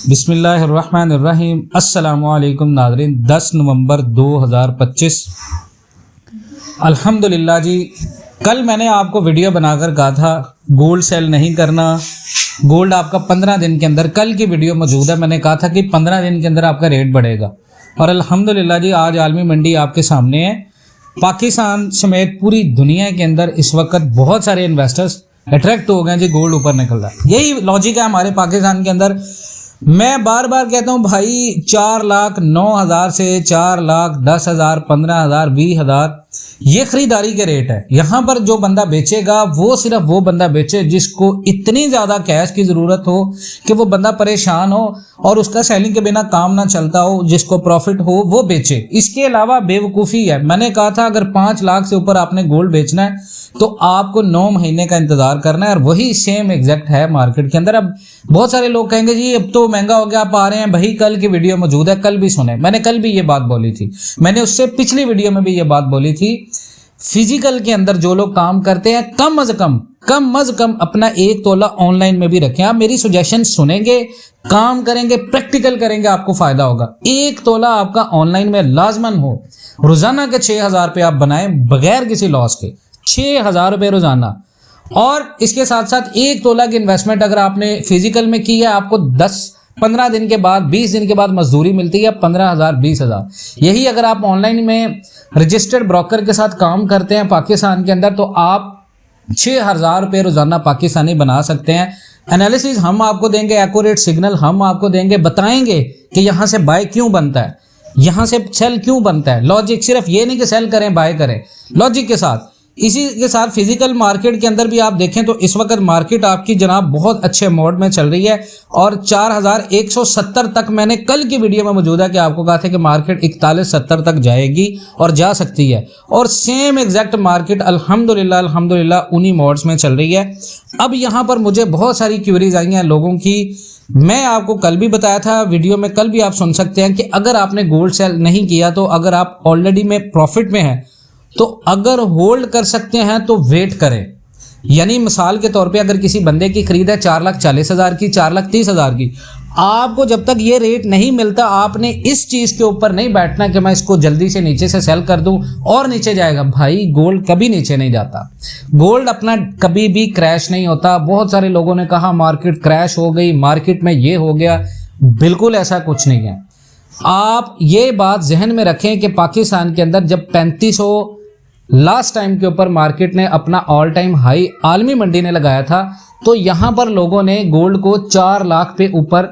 बिस्मिल्लाहिर्रहमानिर्रहीम। अस्सलामुअलैकुम नाज़रीन। 10 नवंबर 2025। अल्हम्दुलिल्लाह जी, कल मैंने आपको वीडियो बनाकर कहा था गोल्ड सेल नहीं करना, गोल्ड आपका 15 दिन के अंदर, कल की वीडियो मौजूद है। मैंने कहा था कि 15 दिन के अंदर आपका रेट बढ़ेगा और अल्हम्दुलिल्लाह जी आज आलमी मंडी आपके सामने है। पाकिस्तान समेत पूरी दुनिया के अंदर इस वक्त बहुत सारे इन्वेस्टर्स अट्रैक्ट हो गए जी, गोल्ड ऊपर निकल रहा है। यही लॉजिक है हमारे पाकिस्तान के अंदर। मैं बार बार कहता हूँ भाई 4,09,000 से 4,10,000, 15,000, 20,000 ये खरीदारी के रेट है। यहाँ पर जो बंदा बेचेगा वो सिर्फ वो बंदा बेचे जिसको इतनी ज़्यादा कैश की ज़रूरत हो कि वो बंदा परेशान हो और उसका सेलिंग के बिना काम ना चलता हो, जिसको प्रॉफिट हो वो बेचे। इसके अलावा बेवकूफ़ी है। मैंने कहा था अगर 5 लाख से ऊपर आपने गोल्ड बेचना है तो आपको 9 महीने का इंतज़ार करना है और वही सेम एग्जैक्ट है मार्केट के अंदर। अब बहुत सारे लोग कहेंगे जी अब तो महंगा हो गया, आप आ रहे हैं। भाई कल की वीडियो मौजूद है, कल भी सुने। मैंने कल भी ये बात बोली थी, मैंने उससे पिछली वीडियो में भी ये बात बोली थी। फिजिकल के अंदर जो लोग काम करते हैं कम अज कम अपना 1 तोला ऑनलाइन में भी रखें। आप मेरी सजेशन सुनेंगे, काम करेंगे, प्रैक्टिकल करेंगे, आपको फायदा होगा। 1 तोला आपका ऑनलाइन में लाजमन हो। रोजाना के 6,000 रुपये आप बनाएं बगैर किसी लॉस के, 6,000 रुपये रोजाना। और इसके साथ साथ 1 तोला की इन्वेस्टमेंट अगर आपने फिजिकल में की है, आपको 10-15 दिन के बाद, 20 दिन के बाद मजदूरी मिलती है 15,000, 20,000। यही अगर आप ऑनलाइन में रजिस्टर्ड ब्रोकर के साथ काम करते हैं पाकिस्तान के अंदर तो आप 6,000 रुपये रोजाना पाकिस्तानी बना सकते हैं। एनालिसिस हम आपको देंगे, एक्यूरेट सिग्नल हम आपको देंगे, बताएंगे कि यहाँ से बाय क्यों बनता है, यहाँ से सेल क्यों बनता है। लॉजिक, सिर्फ ये नहीं कि सेल करें बाय करें, लॉजिक के साथ। इसी के साथ फिजिकल मार्केट के अंदर भी आप देखें तो इस वक्त मार्केट आपकी जनाब बहुत अच्छे मोड में चल रही है और 4,170 तक मैंने कल की वीडियो में मौजूद है कि आपको कहा था कि मार्केट 41-70 तक जाएगी और जा सकती है। और सेम एग्जैक्ट मार्केट अल्हम्दुलिल्लाह उन्हीं मोड्स में चल रही है। अब यहाँ पर मुझे बहुत सारी क्यूरीज आई हैं लोगों की। मैं आपको कल भी बताया था वीडियो में, कल भी आप सुन सकते हैं कि अगर आपने गोल्ड सेल नहीं किया तो अगर आप ऑलरेडी में प्रॉफिट में हैं तो अगर होल्ड कर सकते हैं तो वेट करें। यानी मिसाल के तौर पे अगर किसी बंदे की खरीद है 4,40,000 की, 4,30,000 की, आपको जब तक ये रेट नहीं मिलता आपने इस चीज़ के ऊपर नहीं बैठना कि मैं इसको जल्दी से नीचे से सेल कर दूं और नीचे जाएगा। भाई गोल्ड कभी नीचे नहीं जाता, गोल्ड अपना कभी भी क्रैश नहीं होता। बहुत सारे लोगों ने कहा मार्केट क्रैश हो गई, मार्केट में ये हो गया, बिल्कुल ऐसा कुछ नहीं है। आप ये बात जहन में रखें कि पाकिस्तान के अंदर जब 3500 लास्ट टाइम के ऊपर मार्केट ने अपना ऑल टाइम हाई आलमी मंडी ने लगाया था तो यहाँ पर लोगों ने गोल्ड को 4 लाख पे ऊपर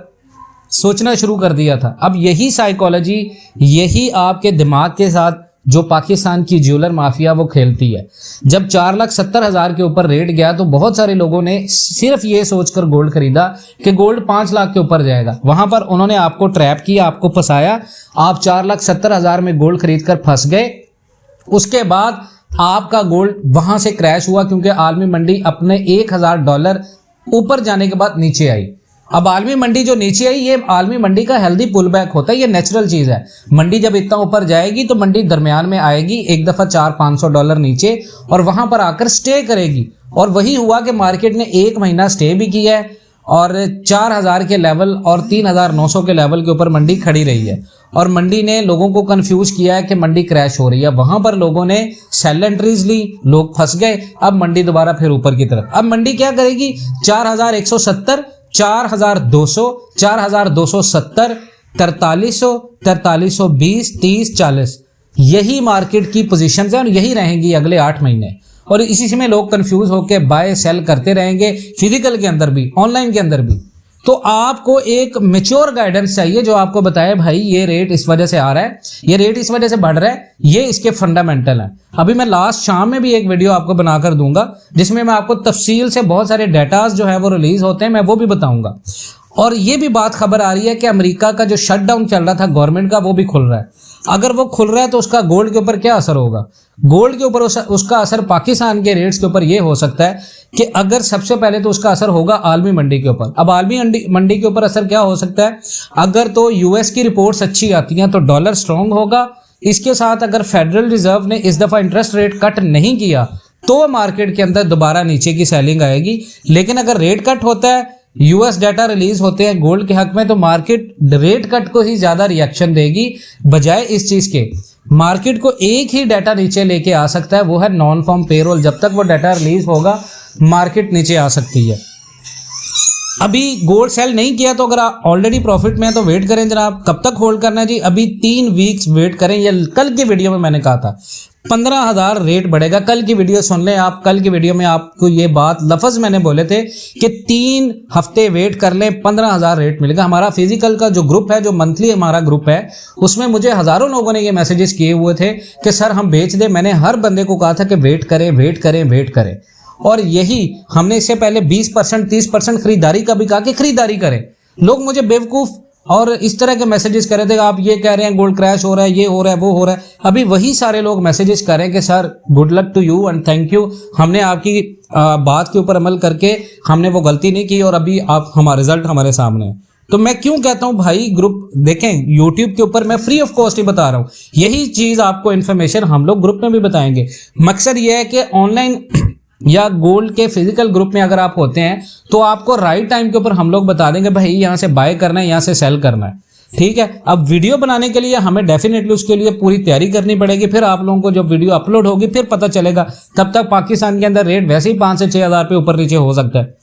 सोचना शुरू कर दिया था। अब यही साइकोलॉजी, यही आपके दिमाग के साथ जो पाकिस्तान की ज्वेलर माफिया वो खेलती है। जब 4,70,000 के ऊपर रेट गया तो बहुत सारे लोगों ने सिर्फ ये सोचकर गोल्ड खरीदा कि गोल्ड 5 लाख के ऊपर जाएगा। वहां पर उन्होंने आपको ट्रैप किया, आपको फंसाया। आप 4,70,000 में गोल्ड खरीद कर फंस गए। उसके बाद आपका गोल्ड वहां से क्रैश हुआ क्योंकि आलमी मंडी अपने $1,000 ऊपर जाने के बाद नीचे आई। अब आलमी मंडी जो नीचे आई, ये आलमी मंडी का हेल्दी पुल बैक होता है, ये नेचुरल चीज़ है। मंडी जब इतना ऊपर जाएगी तो मंडी दरमियान में आएगी, एक दफ़ा $400-500 नीचे और वहां पर आकर स्टे करेगी। और वही हुआ कि मार्केट ने 1 महीना स्टे भी किया है और 4,000 के लेवल और 3,900 के लेवल के ऊपर मंडी खड़ी रही है। और मंडी ने लोगों को कंफ्यूज किया है कि मंडी क्रैश हो रही है। वहां पर लोगों ने सेल एंट्रीज ली, लोग फंस गए। अब मंडी दोबारा फिर ऊपर की तरफ। अब मंडी क्या करेगी? 4,170, 4,200, 4,270, 4,300, 4,320, 30, 40, यही मार्केट की पोजीशंस हैं और यही रहेंगी अगले 8 महीने। और इसी में लोग कंफ्यूज होकर बाय सेल करते रहेंगे, फिजिकल के अंदर भी, ऑनलाइन के अंदर भी। तो आपको एक मैच्योर गाइडेंस चाहिए जो आपको बताए भाई ये रेट इस वजह से आ रहा है, ये रेट इस वजह से बढ़ रहा है, ये इसके फंडामेंटल हैं। अभी मैं लास्ट शाम में भी एक वीडियो आपको बनाकर दूंगा जिसमें मैं आपको तफसील से बहुत सारे डेटास जो है वो रिलीज होते हैं, मैं वो भी बताऊंगा। और ये भी बात खबर आ रही है कि अमेरिका का जो शटडाउन चल रहा था गवर्नमेंट का वो भी खुल रहा है। अगर वो खुल रहा है तो उसका गोल्ड के ऊपर क्या असर होगा? गोल्ड के ऊपर उसका असर पाकिस्तान के रेट्स के ऊपर ये हो सकता है कि अगर सबसे पहले तो उसका असर होगा आलमी मंडी के ऊपर। अब आलमी मंडी के ऊपर असर क्या हो सकता है? अगर तो यूएस की रिपोर्ट्स अच्छी आती हैं तो डॉलर स्ट्रांग होगा। इसके साथ अगर फेडरल रिजर्व ने इस दफ़ा इंटरेस्ट रेट कट नहीं किया तो मार्केट के अंदर दोबारा नीचे की सेलिंग आएगी। लेकिन अगर रेट कट होता है यूएस डाटा रिलीज होते हैं गोल्ड के हक में, तो मार्केट रेट कट को ही ज्यादा रिएक्शन देगी बजाय इस चीज के। मार्केट को एक ही डाटा नीचे लेके आ सकता है, वो है नॉन फॉर्म पेरोल। जब तक वो डाटा रिलीज होगा मार्केट नीचे आ सकती है। अभी गोल्ड सेल नहीं किया तो अगर आप ऑलरेडी प्रॉफिट में है तो वेट करें जनाब। कब तक होल्ड करना है जी? अभी 3 वीक्स वेट करें। ये कल की वीडियो में मैंने कहा था 15,000 रेट बढ़ेगा। कल की वीडियो सुन लें आप। कल की वीडियो में आपको ये बात लफ्ज मैंने बोले थे कि 3 हफ्ते वेट कर लें, 15,000 रेट मिलेगा। हमारा फिजिकल का जो ग्रुप है, जो मंथली हमारा ग्रुप है, उसमें मुझे हजारों लोगों ने ये मैसेजेस किए हुए थे कि सर हम बेच दें। मैंने हर बंदे को कहा था कि वेट करें, वेट करें, वेट करें। और यही हमने इससे पहले 20% 30% खरीदारी का भी कहा कि खरीदारी करें। लोग मुझे बेवकूफ और इस तरह के मैसेजेस कर रहे थे, आप ये कह रहे हैं गोल्ड क्रैश हो रहा है, ये हो रहा है, वो हो रहा है। अभी वही सारे लोग मैसेजेस कर रहे हैं कि sir good luck to you and thank you, हमने आपकी बात के ऊपर अमल करके हमने वो गलती नहीं की और अभी आप हमारा रिजल्ट हमारे सामने है। तो मैं क्यों कहता हूं भाई ग्रुप देखें, यूट्यूब के ऊपर मैं फ्री ऑफ कॉस्ट ही बता रहा हूं। यही चीज आपको इन्फॉर्मेशन हम लोग ग्रुप में भी बताएंगे। मकसद ये है कि ऑनलाइन या गोल्ड के फिजिकल ग्रुप में अगर आप होते हैं तो आपको राइट टाइम के ऊपर हम लोग बता देंगे भाई यहाँ से बाय करना है, यहाँ से सेल करना है। ठीक है, अब वीडियो बनाने के लिए हमें डेफिनेटली उसके लिए पूरी तैयारी करनी पड़ेगी। फिर आप लोगों को जब वीडियो अपलोड होगी फिर पता चलेगा। तब तक पाकिस्तान के अंदर रेट वैसे ही 5 से 6 हज़ार पे ऊपर नीचे हो सकता है।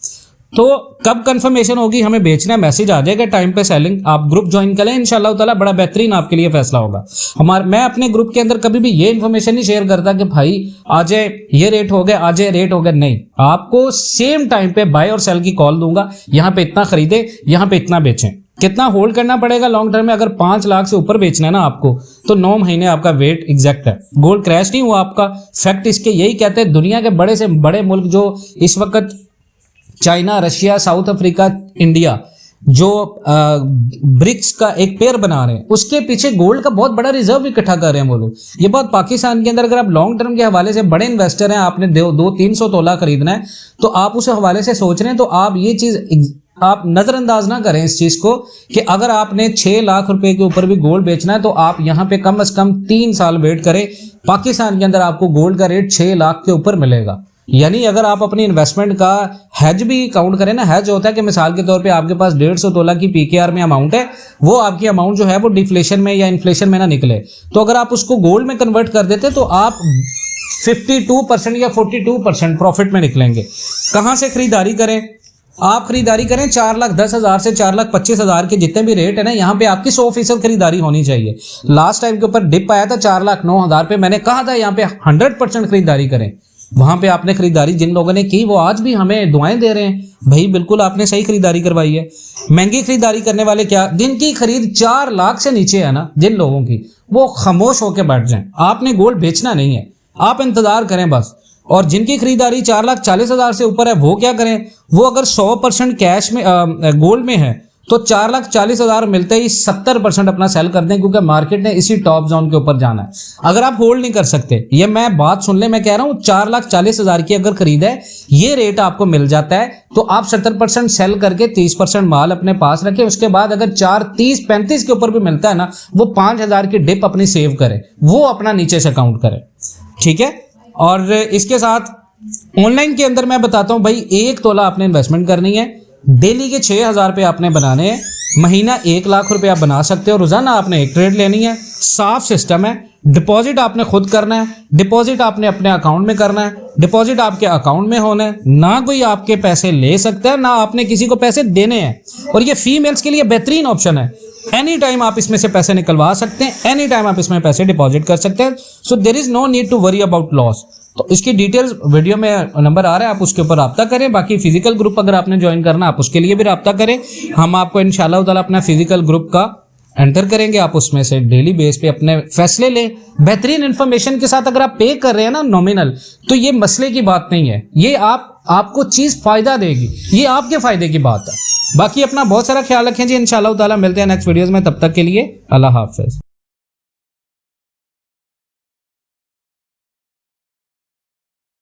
तो कब कंफर्मेशन होगी हमें बेचना है, मैसेज आ जाएगा टाइम पे सेलिंग। आप ग्रुप ज्वाइन करें, इंशाल्लाह ताला बड़ा बेहतरीन आपके लिए फैसला होगा। मैं अपने ग्रुप के अंदर कभी भी ये इन्फॉर्मेशन नहीं शेयर करता कि भाई आज ये रेट हो गया, आज ये रेट हो गया। नहीं, आपको सेम टाइम पे बाय और सेल की कॉल दूंगा। यहाँ पे इतना खरीदे, यहाँ पे इतना बेचें। कितना होल्ड करना पड़ेगा लॉन्ग टर्म में? अगर 5 लाख से ऊपर बेचना है ना आपको, तो 9 महीने आपका वेट एग्जैक्ट है। गोल्ड क्रैश नहीं हुआ आपका। फैक्ट इसके यही कहते हैं, दुनिया के बड़े से बड़े मुल्क जो इस वक्त China, Russia, south Africa, India, जो ब्रिक्स का एक पेयर बना रहे हैं, उसके पीछे गोल्ड का बहुत बड़ा रिजर्व इकट्ठा कर रहे हैं वो लोग। ये बात पाकिस्तान के अंदर अगर आप लॉन्ग टर्म के हवाले से बड़े इन्वेस्टर हैं, आपने 200-300 तोला खरीदना है, तो आप उस हवाले से सोच रहे हैं, तो आप ये चीज आप नजरअंदाज ना करें इस चीज को कि अगर आपने 6 लाख रुपए के ऊपर भी गोल्ड बेचना है तो आप यहाँ पे कम से कम 3 साल वेट करें। पाकिस्तान के अंदर आपको गोल्ड का रेट 6 लाख के ऊपर मिलेगा। यानी अगर आप अपनी इन्वेस्टमेंट का हैज भी काउंट करें ना, हैज होता है कि मिसाल के तौर पे आपके पास 150 तोला की पीकेआर में अमाउंट है, वो आपकी अमाउंट जो है वो डिफ्लेशन में या इन्फ्लेशन में ना निकले, तो अगर आप उसको गोल्ड में कन्वर्ट कर देते तो आप 52% या 42% प्रॉफिट में निकलेंगे। कहाँ से खरीदारी करें? आप खरीदारी करें 4,10,000 से 4,25,000 के जितने भी रेट है ना, यहाँ पे आपकी 100% खरीदारी होनी चाहिए। लास्ट टाइम के ऊपर डिप आया था 4,09,000 पे, मैंने कहा था यहाँ पे 100% खरीदारी करें। वहां पे आपने खरीदारी जिन लोगों ने की वो आज भी हमें दुआएं दे रहे हैं भाई बिल्कुल आपने सही खरीदारी करवाई है। महंगी खरीदारी करने वाले क्या, जिनकी खरीद 4 लाख से नीचे है ना, जिन लोगों की, वो खामोश होकर बैठ जाएं। आपने गोल्ड बेचना नहीं है, आप इंतजार करें बस। और जिनकी खरीदारी 4,40,000 से ऊपर है वो क्या करें? वो अगर 100% कैश में गोल्ड में है तो 4,40,000 मिलते ही 70% अपना सेल कर दें, क्योंकि मार्केट ने इसी टॉप जोन के ऊपर जाना है। अगर आप होल्ड नहीं कर सकते, ये मैं बात सुन ले, मैं कह रहा हूँ 4,40,000 की अगर खरीद है, ये रेट आपको मिल जाता है, तो आप 70% सेल करके 30% माल अपने पास रखें। उसके बाद अगर 4,30-35 के ऊपर भी मिलता है ना, वो 5,000 की डिप अपनी सेव करें, वो अपना नीचे से काउंट करें। ठीक है, और इसके साथ ऑनलाइन के अंदर मैं बताता हूँ भाई, 1 तोला आपने इन्वेस्टमेंट करनी है, डेली के 6,000 रुपये आपने बनाने हैं, महीना 1 लाख रुपये आप बना सकते हो, रोजाना आपने 1 ट्रेड लेनी है। साफ सिस्टम है। डिपॉजिट आपने खुद करना है, डिपॉजिट आपने अपने अकाउंट में करना है, डिपॉजिट आपके अकाउंट में होना है, ना कोई आपके पैसे ले सकता है, ना आपने किसी को पैसे देने हैं। और ये फीमेल्स के लिए बेहतरीन ऑप्शन है। एनी टाइम आप इसमें से पैसे निकलवा सकते हैं, एनी टाइम आप इसमें पैसे डिपॉजिट कर सकते हैं। So there is no need to worry about loss. तो इसकी डिटेल्स वीडियो में नंबर आ रहा है, आप उसके ऊपर रब्ता करें। बाकी फिजिकल ग्रुप अगर आपने ज्वाइन करना, आप उसके लिए भी रब्ता करें। हम आपको इंशाल्लाह ताला अपना फिजिकल ग्रुप का एंटर करेंगे, आप उसमें से डेली बेस पे अपने फैसले लें बेहतरीन इन्फॉर्मेशन के साथ। अगर आप पे कर रहे हैं ना नॉमिनल, तो ये मसले की बात नहीं है, ये आपको चीज फायदा देगी, ये आपके फायदे की बात है। बाकी अपना बहुत सारा ख्याल रखें जी। इंशाल्लाह ताला मिलते हैं नेक्स्ट वीडियोस में, तब तक के लिए अल्लाह हाफिज।